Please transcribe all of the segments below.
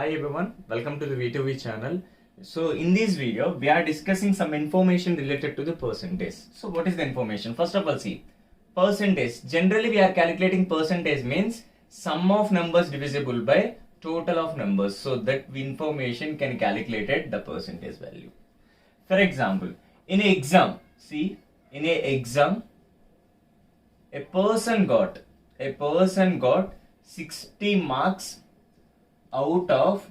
Hi everyone, welcome to the V2V channel. So in this video, we are discussing some information related to the percentage. So what is the information? First of all, see, percentage. Generally we are calculating percentage means sum of numbers divisible by total of numbers. So that information can calculate it the percentage value. For example, in an exam, see, in an exam, a person got 60 marks out of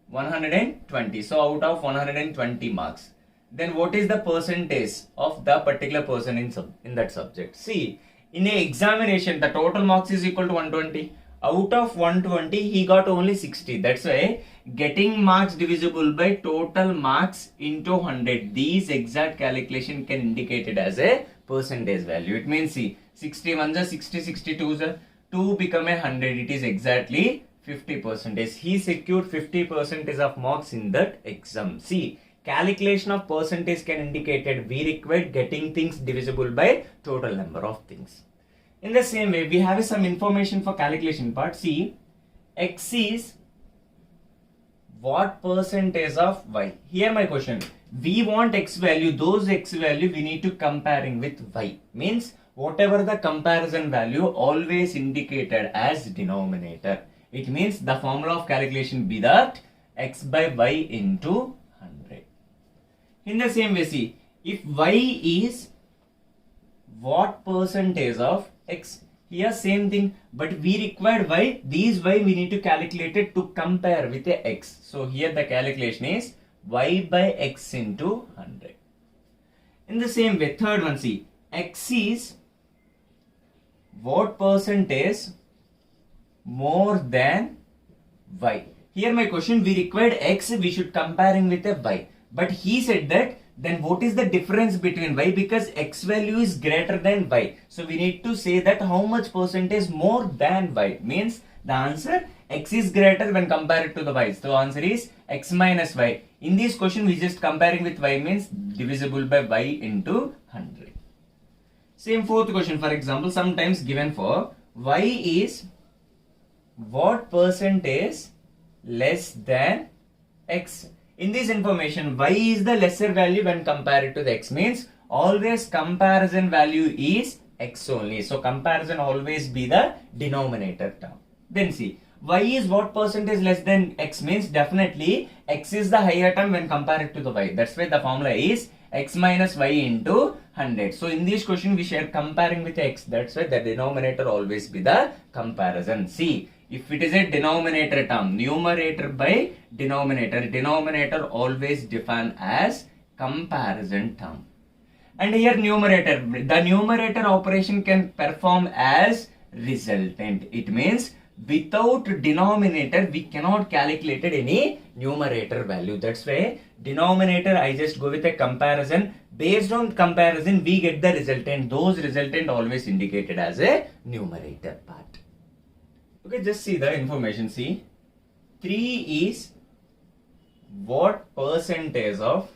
120. So out of 120 marks, then what is the percentage of the particular person in that subject? See, in a examination, the total marks is equal to 120. Out of 120, he got only 60. That's why getting marks divisible by total marks into 100. These exact calculation can indicate it as a percentage value. It means, see, 61 is 60, 62 is 2 become 100. It is exactly 50%. He secured 50% of marks in that exam. See, calculation of percentage can indicate that we require getting things divisible by total number of things. In the same way, we have some information for calculation part. See, x is what percentage of y? Here my question. We want x value. Those x value we need to comparing with y. Means whatever the comparison value always indicated as denominator. It means the formula of calculation be that x by y into 100. In the same way, see, if y is what percentage of x, here same thing, but we require y, these y we need to calculate it to compare with a x. So here the calculation is y by x into 100. In the same way, third one, see, x is what percentage more than y. Here my question, we required x, we should comparing with a y. But he said that then what is the difference between y, because x value is greater than y. So we need to say that how much percentage more than y. Means the answer x is greater when compared to the y. So answer is x minus y. In this question we just comparing with y means divisible by y into 100. Same fourth question, for example, sometimes given for y is what percentage less than x. In this information, y is the lesser value when compared to the x, means always comparison value is x only. So comparison always be the denominator term. Then see, y is what percentage less than x, means definitely x is the higher term when compared to the y. That's why the formula is x minus y into 100. So in this question we share comparing with x. That's why the denominator always be the comparison. See, if it is a denominator term, numerator by denominator always defined as comparison term. And here numerator, the numerator operation can perform as resultant. It means without denominator we cannot calculate any numerator value. That's why denominator I just go with a comparison. Based on comparison we get the resultant. Those resultant always indicated as a numerator part. Okay, just see the information. See, 3 is what percentage of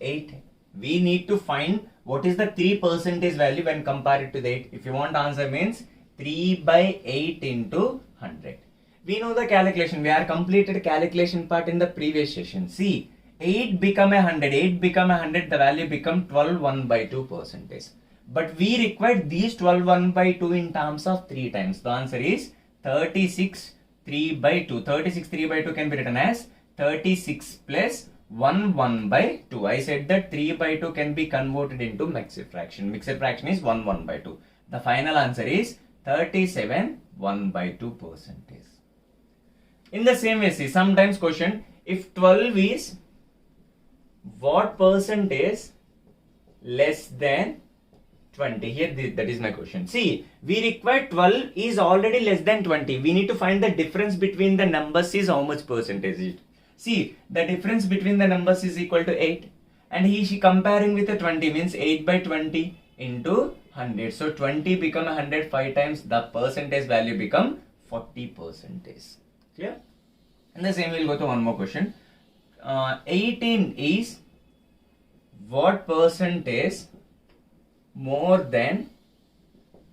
8? We need to find what is the 3 percentage value when compared to the 8. If you want answer means 3 by 8 into 100. We know the calculation. We are completed calculation part in the previous session. See, 8 become 100. 8 become 100. The value become 12 1 by 2 percentage. But we require these 12 1 by 2 in terms of 3 times. The answer is 36 3 by 2. 36 3 by 2 can be written as 36 plus 1 1 by 2. I said that 3 by 2 can be converted into mixed fraction. Mixed fraction is 1 1 by 2. The final answer is 37 1 by 2 percentage. In the same way, see, sometimes question, if 12 is what percentage less than 20? Here that is my question. See, we require 12 is already less than 20. We need to find the difference between the numbers is how much percentage is. See, the difference between the numbers is equal to 8. And she comparing with the 20 means 8 by 20 into 100. So 20 become 100 5 times. The percentage value become 40%. Clear? And the same we'll go to one more question. 18 is what percentage more than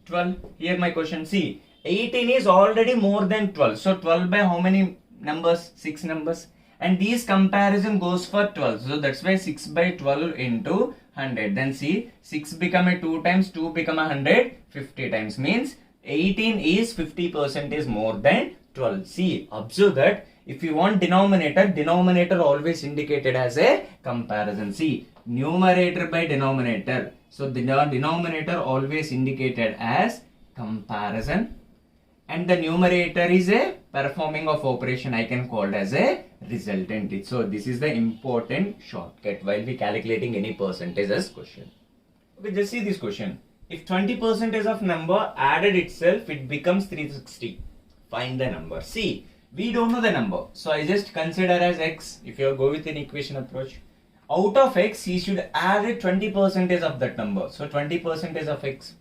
12? Here my question, see, 18 is already more than 12. So 12 by how many numbers, 6 numbers. And these comparison goes for 12. So that's why 6 by 12 into 100. Then see, 6 become a 2 times, 2 become a 100, 50 times. Means 18 is 50% is more than 12. See, observe that if you want denominator always indicated as a comparison. See, numerator by denominator. So the denominator always indicated as comparison. And the numerator is a performing of operation, I can call it as a resultant. So this is the important shortcut while we calculating any percentages question. Okay, just see this question. If 20% of number added itself, it becomes 360. Find the number. See, we don't know the number. So I just consider as x. If you go with an equation approach, out of x, he should add 20% of that number. So 20% of x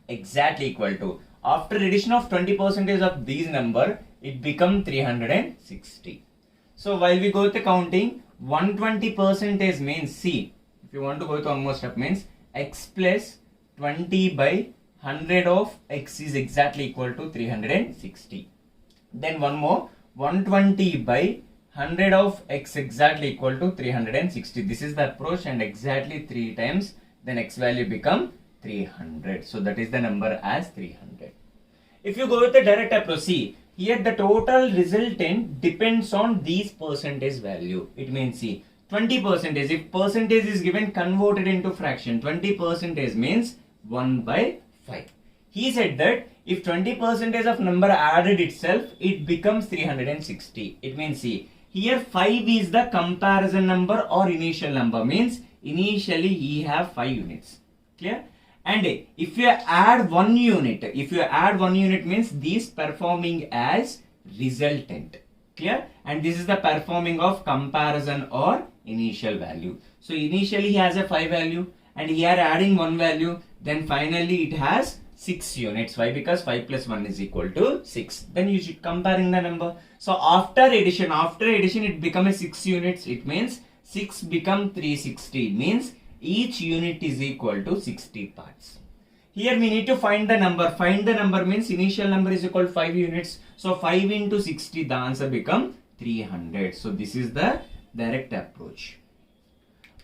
exactly equal to, after addition of 20% of these number, it become 360. So while we go with the counting, 120% means, see, if you want to go with one more step, means x plus 20 by 100 of x is exactly equal to 360. Then one more, 120 by 100 of x exactly equal to 360. This is the approach, and exactly 3 times, then x value become 300. So that is the number as 300. If you go with the direct approach, see, here the total resultant depends on these percentage value. It means, see, 20%, if percentage is given converted into fraction, 20% means 1 by 5. He said that if 20% of number added itself, it becomes 360. It means, see, here 5 is the comparison number or initial number, means initially he have 5 units. Clear? And if you add 1 unit, means these performing as resultant. Clear? And this is the performing of comparison or initial value. So initially he has a 5 value, and here adding 1 value, then finally it has 6 units. Why? Because 5 plus 1 is equal to 6. Then you should comparing the number. So after addition it become a 6 units. It means 6 become 360. Means each unit is equal to 60 parts. Here we need to find the number. Find the number means initial number is equal to 5 units. So 5 into 60, the answer become 300. So this is the direct approach.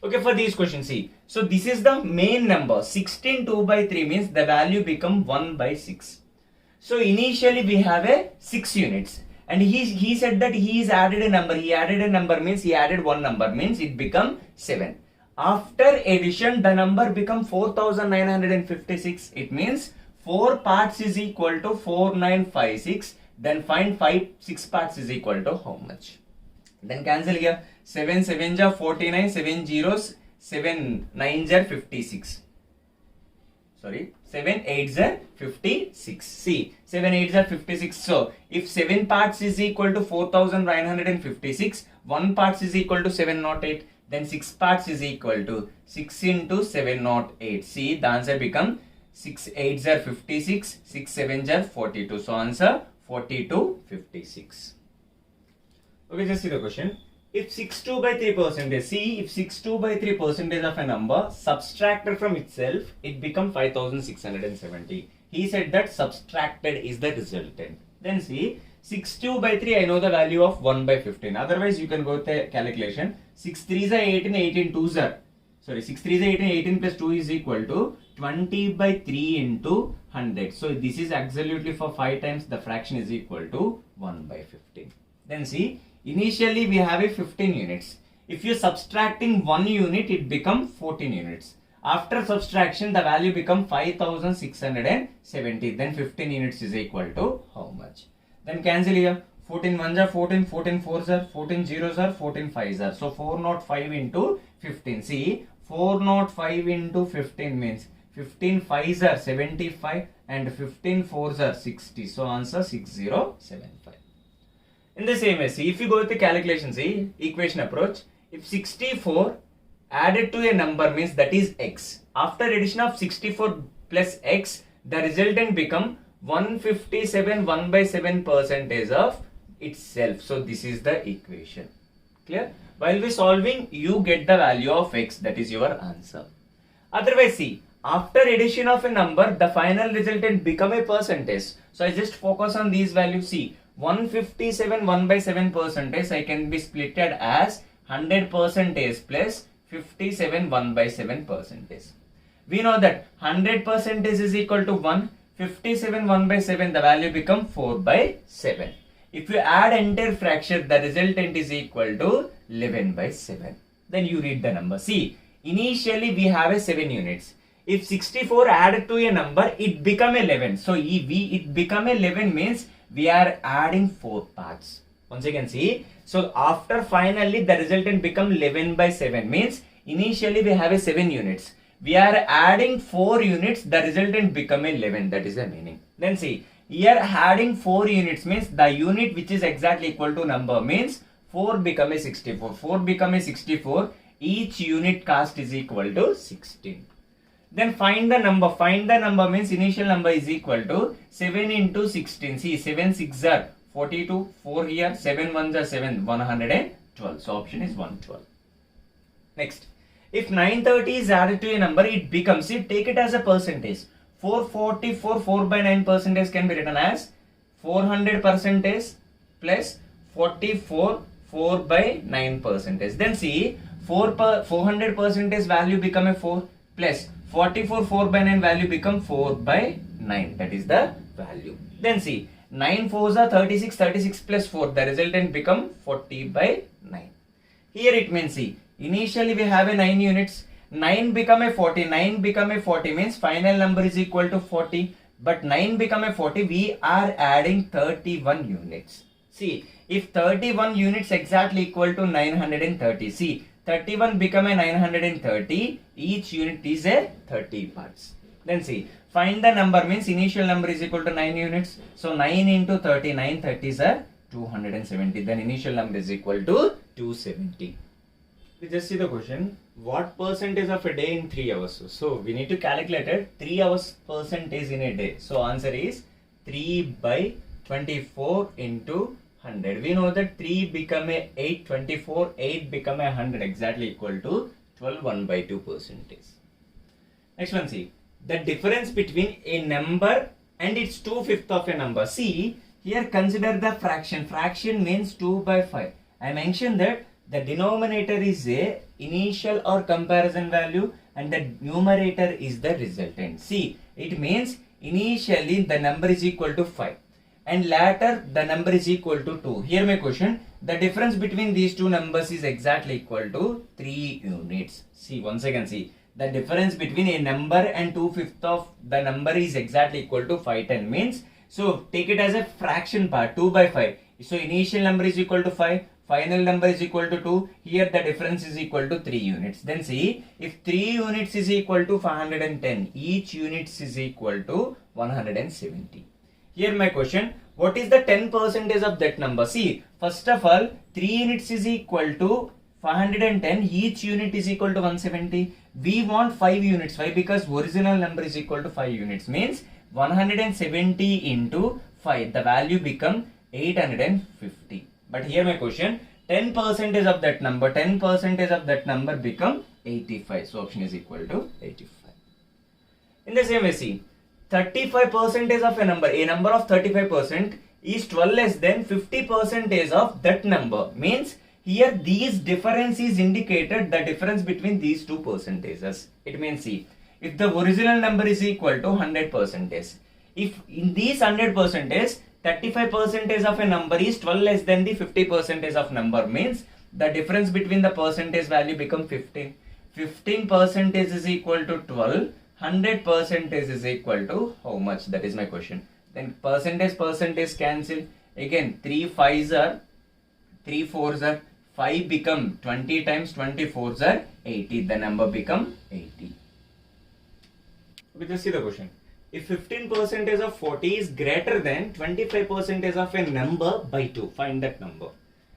Okay, for these questions, see. So this is the main number. 16 2 by 3 means the value become 1 by 6. So initially we have a 6 units. And he said that he added a number. He added a number means he added 1 number means it become 7. After addition, the number become 4956. It means 4 parts is equal to 4956. Then find 6 parts is equal to how much? Then cancel here. 7 7s are 49, 7 zeros, 7 9s are 56. Sorry, 7 8s are 56. See, 7 8s are 56. So if 7 parts is equal to 4956, 1 parts is equal to 708. Then 6 parts is equal to 6 into 708. See, the answer become 6 8s are 56, 6 7s are 42. So answer 42 56. Okay, just see the question. If 62 by 3%, see, if 62 by 3% of a number subtracted from itself, it become 5670. He said that subtracted is the resultant. Then see, 62 by 3, I know the value of 1 by 15. Otherwise, you can go with the calculation. 6 3s are 18, 18 2s are. Sorry, 6 3s are 18, 18 plus 2 is equal to 20 by 3 into 100. So this is absolutely for 5 times, the fraction is equal to 1 by 15. Then see, initially we have a 15 units. If you subtracting 1 unit, it become 14 units. After subtraction, the value become 5670. Then 15 units is equal to how much? Then cancel here. 14 1s are 14, 14 4s are, 14 zeros are, 14 5s are. So 405 into 15. See, 405 into 15 means 15 5s are 75 and 15 4s are 60. So answer 6075. In the same way, see, if you go with the calculation, see, equation approach, if 64 added to a number means that is x. After addition of 64 plus x, the resultant become 157 1 by 7% of itself. So this is the equation. Clear? While we solving, you get the value of x, that is your answer. Otherwise, see, after addition of a number, the final resultant become a percentage. So I just focus on these values. See, 157 1 by 7 percentage I can be splitted as 100 percentage plus 57 1 by 7 percentage. We know that 100 percentage is equal to 1, 57 1 by 7, the value become 4 by 7. If you add entire fraction, the resultant is equal to 11 by 7. Then you read the number. See, initially we have a 7 units. If 64 added to a number, it become 11. So it become 11 means we are adding 4 parts. Once again, see. So after finally the resultant become 11 by 7 means initially we have a 7 units. We are adding 4 units, the resultant become 11. That is the meaning. Then see, here adding 4 units means the unit which is exactly equal to number means 4 become a 64. 4 become a 64. Each unit cost is equal to 16. Then find the number. Find the number means initial number is equal to 7 into 16. See, 7 6 are 42. 4 here. 7 1s are 7. 112. So option is 112. Next. If 930 is added to a number, it becomes, see, take it as a percentage. 444 4 by 9 percentage can be written as 400 percentage plus 44 4 by 9 percentage. Then see, 400 percentage value become a 4 plus 44 4 by 9 value become 4 by 9. That is the value. Then see, 9 4s are 36, 36 plus 4. The resultant become 40 by 9. Here it means, see, initially we have a 9 units. 9 become a 40. 9 become a 40 means final number is equal to 40. But 9 become a 40, we are adding 31 units. See, if 31 units exactly equal to 930. See, 31 become a 930. Each unit is a 30 parts. Then see, find the number means initial number is equal to 9 units. So 9 into 30, 9 30s are 270. Then initial number is equal to 270. We just see the question. What percentage of a day in 3 hours? So we need to calculate it. 3 hours percentage in a day. So answer is 3 by 24 into 100. We know that 3 become a 8, 24, 8 become a 100, exactly equal to 12, 1 by 2 percentage. Next one, see. The difference between a number and its 2/5 of a number. See, here consider the fraction. Fraction means 2 by 5. I mentioned that the denominator is a initial or comparison value and the numerator is the resultant. See, it means initially the number is equal to 5 and later the number is equal to 2. Here my question, the difference between these two numbers is exactly equal to 3 units. See, once again, see, the difference between a number and 2/5 of the number is exactly equal to 510 means, so take it as a fraction part, 2 by 5. So initial number is equal to 5. Final number is equal to 2. Here the difference is equal to 3 units. Then see, if 3 units is equal to 510, each units is equal to 170. Here my question, what is the 10% of that number? See, first of all, 3 units is equal to 510, each unit is equal to 170. We want 5 units. Why? Because original number is equal to 5 units. Means 170 into 5. The value become 850. But here my question, 10% of that number, 10% of that number become 85. So option is equal to 85. In the same way, see, 35% of a number of 35% is 12 less than 50% of that number. Means here these difference is indicated the difference between these two percentages. It means, see, if the original number is equal to 100%, if in these 100%, 35% of a number is 12 less than the 50% of number, means the difference between the percentage value become 15. 15% is equal to 12. 100% is equal to how much? That is my question. Then percentage cancel. Again 3 5s are 3 4s are 5 become 20 times 24s are 80. The number become 80. We just see the question. If 15% of 40 is greater than 25% of a number by 2, find that number.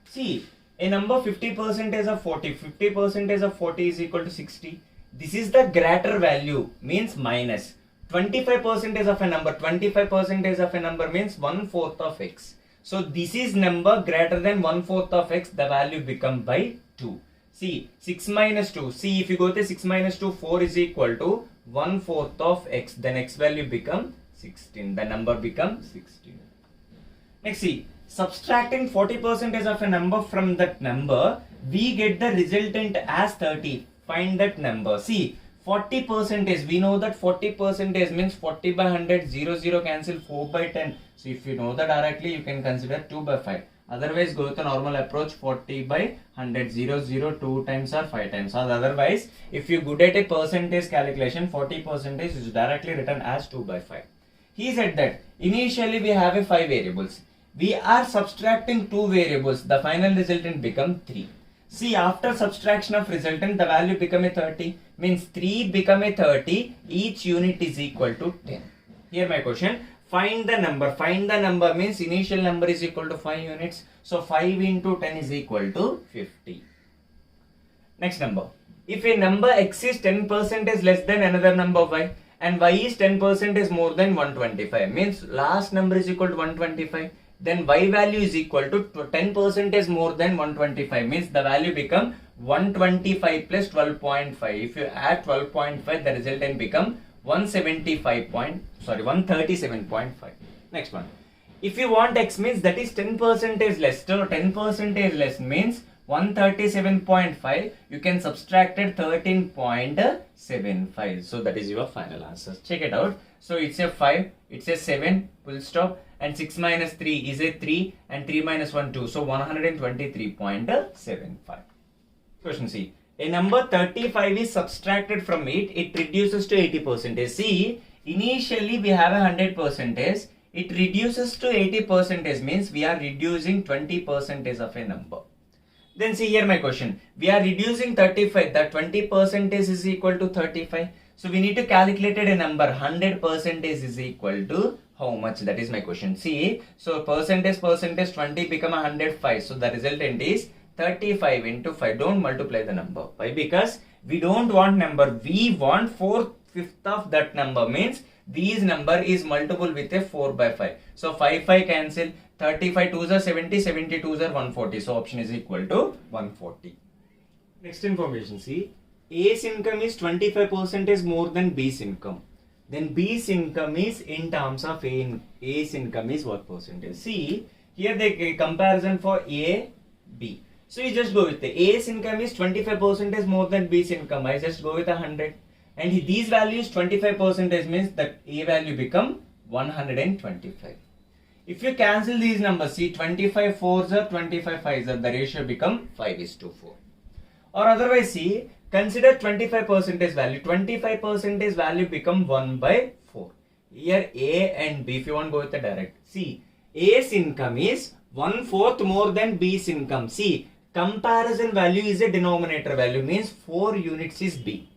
See, a number 50% of 40, 50% of 40 is equal to 60. This is the greater value, means minus. 25% of a number, 25% of a number means 1/4 of x. So this is number greater than 1/4 of x, the value become by 2. See, 6 minus 2. See, if you go to 6 minus 2, 4 is equal to 1/4 of x. Then x value become 16. The number become 16. Next, see, Subtracting 40% of a number from that number, we get the resultant as 30. Find that number. See, 40%, we know that 40% means 40 by 100, 0 cancel, 4 by 10. So if you know that directly, you can consider 2 by 5. Otherwise, go with the normal approach, 40 by 100, 2 times or 5 times. Or otherwise, if you good at a percentage calculation, 40% is directly written as 2 by 5. He said that initially we have a 5 variables. We are subtracting 2 variables. The final resultant become 3. See, after subtraction of resultant, the value become a 30. Means 3 become a 30. Each unit is equal to 10. Here my question. Find the number. Find the number means initial number is equal to 5 units. So 5 into 10 is equal to 50. Next number. If a number x is 10% less than another number y, and y is 10% more than 125, means last number is equal to 125, then y value is equal to 10% more than 125, means the value become 125 plus 12.5. If you add 12.5, the resultant become 137.5. Next one. If you want x means that is 10% less, so 10% less means 137.5, you can subtract it 13.75. So that is your final answer. Check it out. So it's a 5, it's a 7, full stop, and 6 minus 3 is a 3, and 3 minus 1, 2. So 123.75. Question C. A number 35 is subtracted from it, it reduces to 80%. See, initially we have a 100%. It reduces to 80%, means we are reducing 20% of a number. Then see here my question. We are reducing 35. That 20% is equal to 35. So we need to calculate a number. 100% is equal to how much? That is my question. See, so percentage 20 become 105. So the resultant is 35 into 5. Don't multiply the number. Why? Because we don't want number. We want 4/5 of that number. Means these number is multiple with a 4 by 5. So 5 cancel. 35 2s are 70, 70 2s are 140. So option is equal to 140. Next information. See, A's income is 25% more than B's income. Then B's income is in terms of A's income is what percentage? See, here the comparison for A, B. So you just go with the A's income is 25% more than B's income. I just go with 100. And these values 25% means that A value become 125. If you cancel these numbers, see 25 4s are 25 5s are, the ratio become 5:4. Or otherwise see, consider 25% value. 25% value become 1 by 4. Here A and B, if you want to go with the direct. See, A's income is 1/4 more than B's income. See, comparison value is a denominator value, means 4 units is B.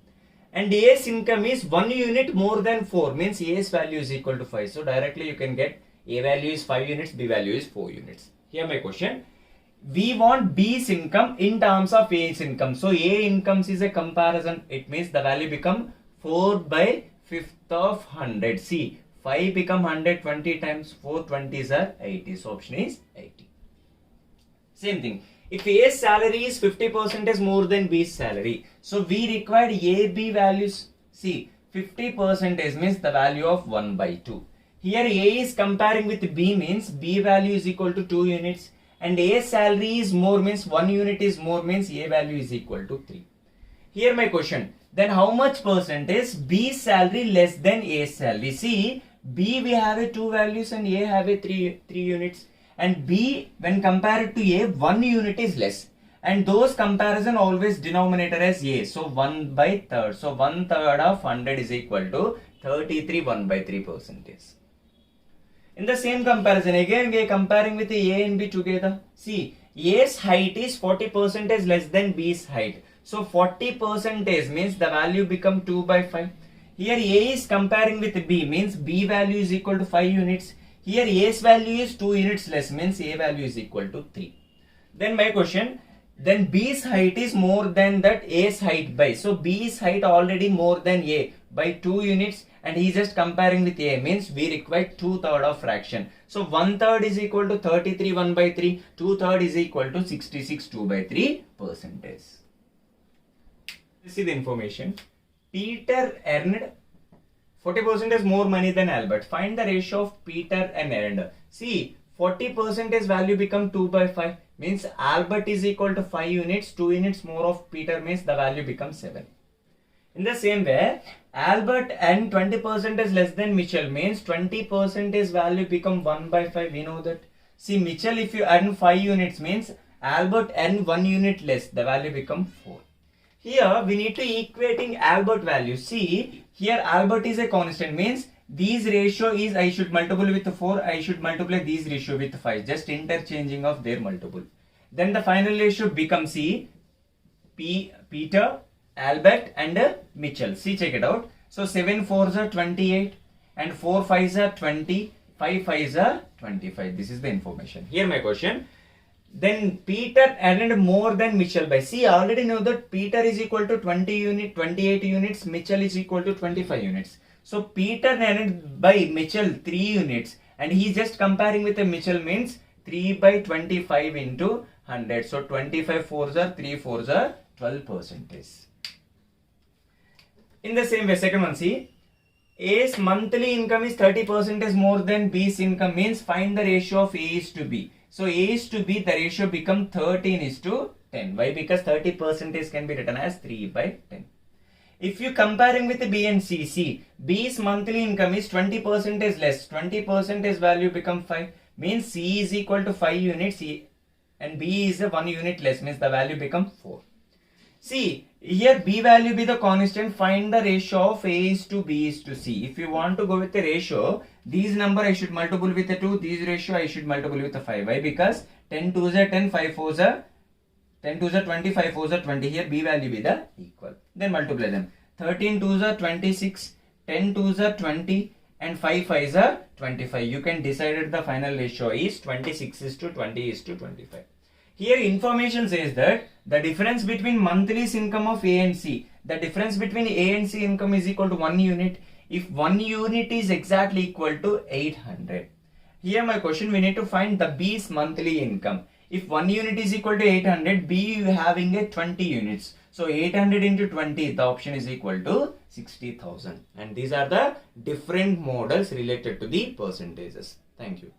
And A's income is 1 unit more than 4, means A's value is equal to 5. So directly you can get A value is 5 units, B value is 4 units. Here my question. We want B's income in terms of A's income. So A incomes is a comparison. It means the value become 4 by 5th of 100. See, 5 become 120 times 4 20s are 80. So option is 80. Same thing. If A's salary is 50% more than B's salary, so we require A, B values. See, 50% means the value of 1 by 2. Here A is comparing with B means B value is equal to 2 units. And A's salary is more means 1 unit is more means A value is equal to 3. Here my question. Then how much percent is B's salary less than A's salary? See, B we have a 2 values and A have a 3 units. And B when compared to A, 1 unit is less. And those comparison always denominator as A. So 1 by 3rd. So 1/3 of 100 is equal to 33 1 by 3%. In the same comparison, again we are comparing with A and B together. See, A's height is 40% less than B's height. So 40% means the value become 2 by 5. Here A is comparing with B means B value is equal to 5 units. Here A's value is 2 units less means A value is equal to 3. Then my question, then B's height is more than that A's height by. So B's height already more than A by 2 units. And he is just comparing with A means we require 2/3 of fraction. So 1/3 is equal to 33 1 by 3. 2/3 is equal to 66 2 by 3%. This is the information. Peter earned 40% more money than Albert. Find the ratio of Peter and earned. See, 40% value become 2 by 5. Means Albert is equal to 5 units. 2 units more of Peter means the value becomes 7. In the same way, Albert and 20% is less than Mitchell means 20% value become 1 by 5. We know that. See, Mitchell, if you earn 5 units means Albert earn 1 unit less. The value become 4. Here we need to equating Albert value. See, here Albert is a constant means these ratio is I should multiply with 4. I should multiply these ratio with 5. Just interchanging of their multiple. Then the final ratio becomes C, Peter, Albert and Mitchell. See, check it out. So 7 4s are 28 and 4 5s are 20, 5 5s are 25. This is the information. Here my question. Then Peter earned more than Mitchell by. See, I already know that Peter is equal to 28 units, Mitchell is equal to 25 units. So Peter earned by Mitchell 3 units and he is just comparing with a Mitchell means 3 by 25 into 100. So 25 4s are 3 4s are 12%. In the same way, second one, see, A's monthly income is 30% more than B's income means find the ratio of A is to B. So A is to B, the ratio become 13 is to 10. Why? Because 30% can be written as 3 by 10. If you comparing with B and C, see, B's monthly income is 20% less. 20% value become 5. Means C is equal to 5 units and B is 1 unit less. Means the value become 4. See, here B value be the constant. Find the ratio of A is to B is to C. If you want to go with the ratio, these number I should multiple with the 2. These ratio I should multiple with the 5. Why? Because 10 2s are 10, 5 4s are 10 2s are 20, 5 4s are 20. Here B value be the equal. Then multiply them. 13 2s are 26, 10 2s are 20 and 5 5s are 25. You can decide the final ratio is 26 is to 20 is to 25. Here information says that the difference between monthly income of A and C, the difference between A and C income is equal to 1 unit. If 1 unit is exactly equal to 800. Here my question, we need to find the B's monthly income. If 1 unit is equal to 800, B having a 20 units. So 800 into 20, the option is equal to 60,000. And these are the different models related to the percentages. Thank you.